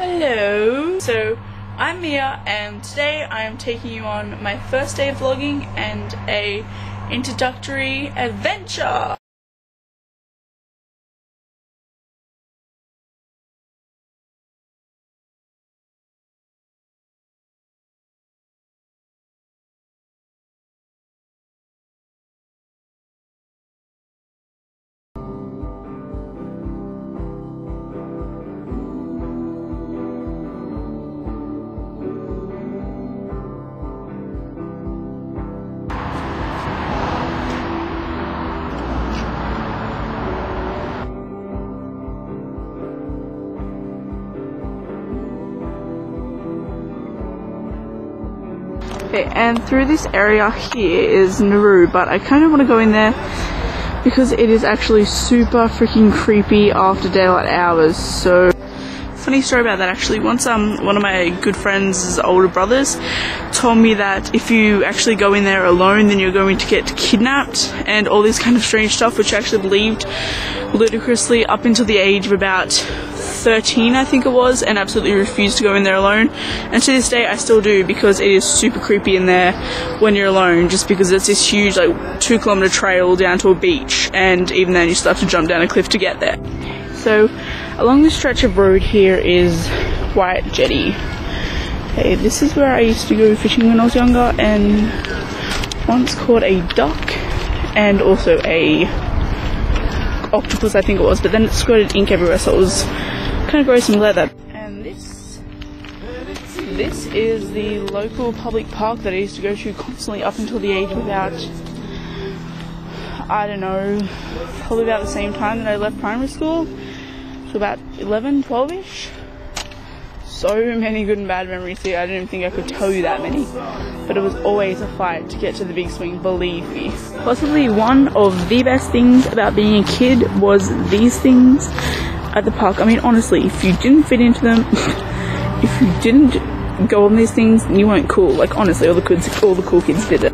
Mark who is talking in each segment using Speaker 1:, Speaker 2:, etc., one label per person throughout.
Speaker 1: Hello! So, I'm Mia and today I am taking you on my first day of vlogging and a introductory adventure! Okay, and through this area here is Nauru, but I kind of want to go in there because it is actually super freaking creepy after daylight hours. So, funny story about that actually. Once one of my good friends' older brothers told me that if you actually go in there alone, then you're going to get kidnapped and all this kind of strange stuff, which I actually believed ludicrously up until the age of about 13, I think it was, and absolutely refused to go in there alone. And to this day I still do, because it is super creepy in there when you're alone, just because it's this huge like 2-kilometer trail down to a beach, and even then you still have to jump down a cliff to get there. So along this stretch of road here is White Jetty. Okay, this is where I used to go fishing when I was younger, and once caught a duck and also a octopus, I think it was, but then it squirted ink everywhere, so it was kind of gross and leather. And this is the local public park that I used to go to constantly up until the age of about, I don't know, probably about the same time that I left primary school, so about 11, 12ish. So many good and bad memories here. I didn't even think I could tell you that many, but it was always a fight to get to the big swing, believe me. Possibly one of the best things about being a kid was these things at the park. I mean, honestly, if you didn't fit into them, if you didn't go on these things, you weren't cool. Like, honestly, all the cool kids did it.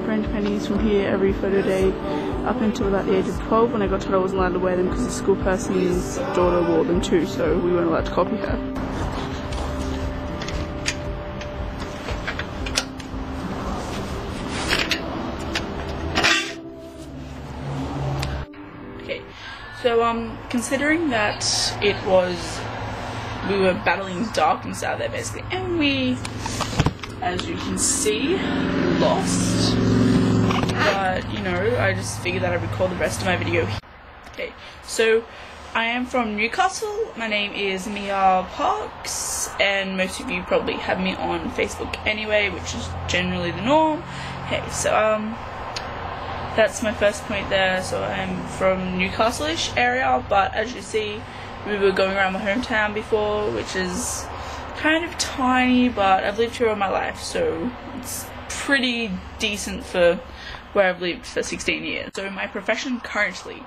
Speaker 1: French pennies from here every photo day up until about the age of 12, when I got told I wasn't allowed to wear them because the school person's daughter wore them too, so we weren't allowed to copy her. Okay, so considering that we were battling darkness out there basically, and we, as you can see, lost. But, you know, I just figured that I'd record the rest of my video here. Okay, so I am from Newcastle. My name is Mia Parks, and most of you probably have me on Facebook anyway, which is generally the norm. Okay, so that's my first point there. So I'm from Newcastle-ish area, but as you see, we were going around my hometown before, which is kind of tiny, but I've lived here all my life, so it's pretty decent for where I've lived for 16 years. So my profession currently,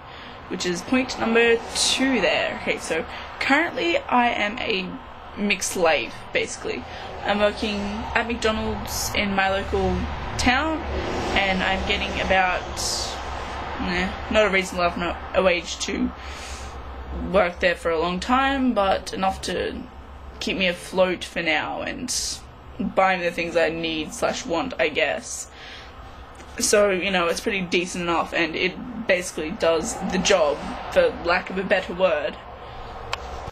Speaker 1: which is point number 2 there. Okay, so currently I am a mixed slave, basically. I'm working at McDonald's in my local town, and I'm getting about, not a reasonable enough a wage to work there for a long time, but enough to keep me afloat for now and buy me the things I need / want, I guess. So, you know, it's pretty decent enough, and it basically does the job, for lack of a better word.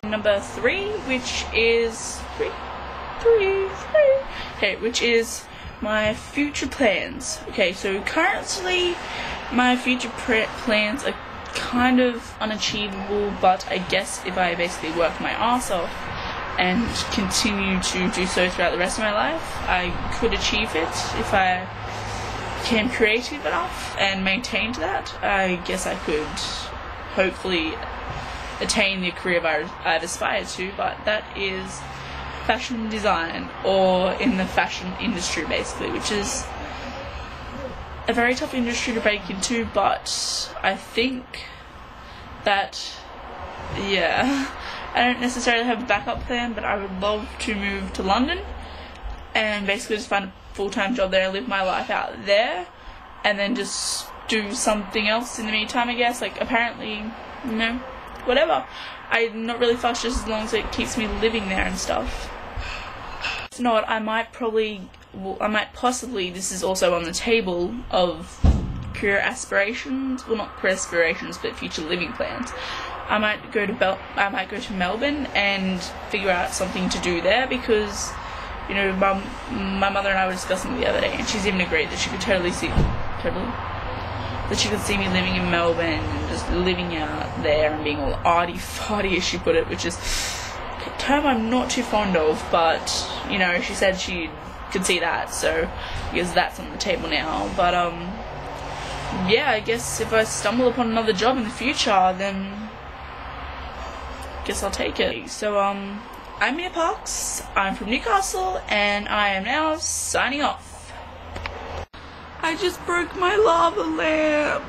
Speaker 1: Number 3, which is okay, which is my future plans. Okay, so currently my future plans are kind of unachievable, but I guess if I basically work my ass off and continue to do so throughout the rest of my life, I could achieve it if I became creative enough and maintained that. I guess I could hopefully attain the career I've aspired to, but that is fashion design, or in the fashion industry basically, which is a very tough industry to break into, but I think that, yeah, I don't necessarily have a backup plan, but I would love to move to London and basically just find a full-time job there, live my life out there, and then just do something else in the meantime, I guess. Like, apparently, you know, whatever. I'm not really fussed just as long as it keeps me living there and stuff. You know what, I might possibly, this is also on the table of career aspirations, well, not career aspirations, but future living plans. I might go to Melbourne and figure out something to do there, because, you know, my mother and I were discussing the other day, and she's even agreed that she could that she could see me living in Melbourne and just living out there and being all arty-farty, as she put it, which is a term I'm not too fond of, but, you know, she said she could see that, so I guess that's on the table now. But, yeah, I guess if I stumble upon another job in the future, then I guess I'll take it. So, I'm Mia Parks, I'm from Newcastle, and I am now signing off. I just broke my lava lamp.